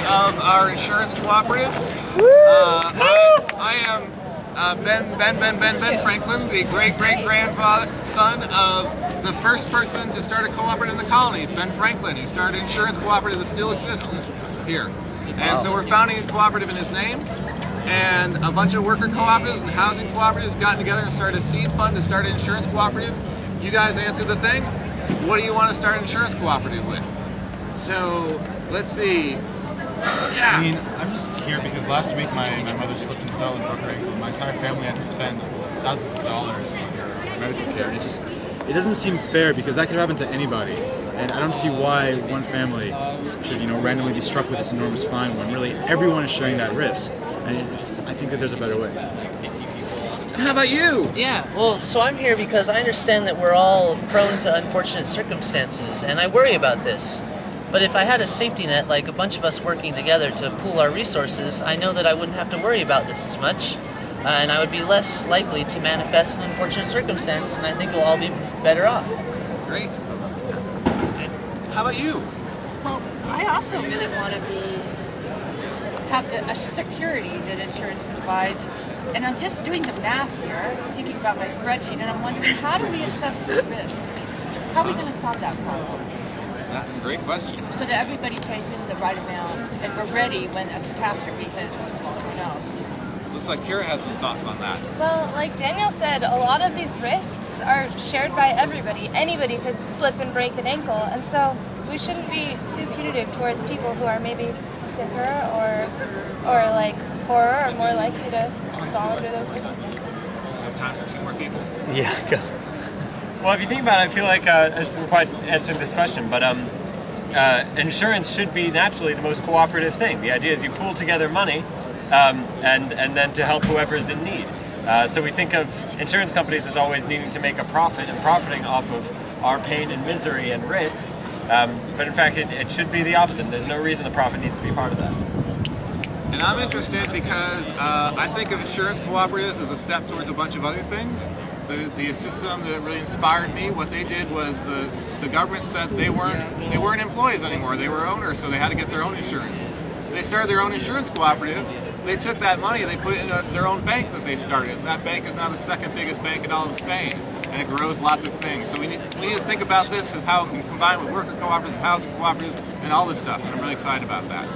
of our insurance cooperative. I am Ben Franklin, the great-great-grandson of the first person to start a cooperative in the colony. It's Ben Franklin, who started an insurance cooperative that still exists here. And so we're founding a cooperative in his name. And a bunch of worker cooperatives and housing cooperatives got together and started a seed fund to start an insurance cooperative. You guys answer the thing. What do you want to start an insurance cooperative with? So, let's see. Yeah. I mean, I'm just here because last week my mother slipped and fell and broke her ankle. My entire family had to spend thousands of dollars on her medical care. And it doesn't seem fair because that could happen to anybody. And I don't see why one family should, randomly be struck with this enormous fine when really everyone is sharing that risk. And I think that there's a better way. And how about you? Yeah, well, so I'm here because I understand that we're all prone to unfortunate circumstances, and I worry about this. But if I had a safety net, like a bunch of us working together to pool our resources, I know that I wouldn't have to worry about this as much, and I would be less likely to manifest an unfortunate circumstance, and I think we'll all be better off. Great. How about you? Well, I also really want to have a security that insurance provides. And I'm just doing the math here, thinking about my spreadsheet, and I'm wondering, how do we assess the risk? How are we going to solve that problem? That's a great question. So that everybody pays in the right amount, and we're ready when a catastrophe hits for someone else. Looks like Kara has some thoughts on that. Well, like Daniel said, a lot of these risks are shared by everybody. Anybody could slip and break an ankle, and so we shouldn't be too punitive towards people who are maybe sicker or like poorer or more likely to fall under those circumstances. We have time for 2 more people. Yeah, go. Well, if you think about it, I feel like this isn't quite answering this question, but insurance should be naturally the most cooperative thing. The idea is you pool together money and then to help whoever is in need. So we think of insurance companies as always needing to make a profit and profiting off of our pain and misery and risk. But in fact, it should be the opposite. There's no reason the profit needs to be part of that. And I'm interested because I think of insurance cooperatives as a step towards a bunch of other things. The system that really inspired me, what they did was the government said they weren't employees anymore. They were owners, so they had to get their own insurance. They started their own insurance cooperative. They took that money, they put it in their own bank that they started. That bank is now the 2nd biggest bank in all of Spain, and it grows lots of things. So we need to think about this as how it can combine with worker cooperatives, housing cooperatives, and all this stuff. And I'm really excited about that.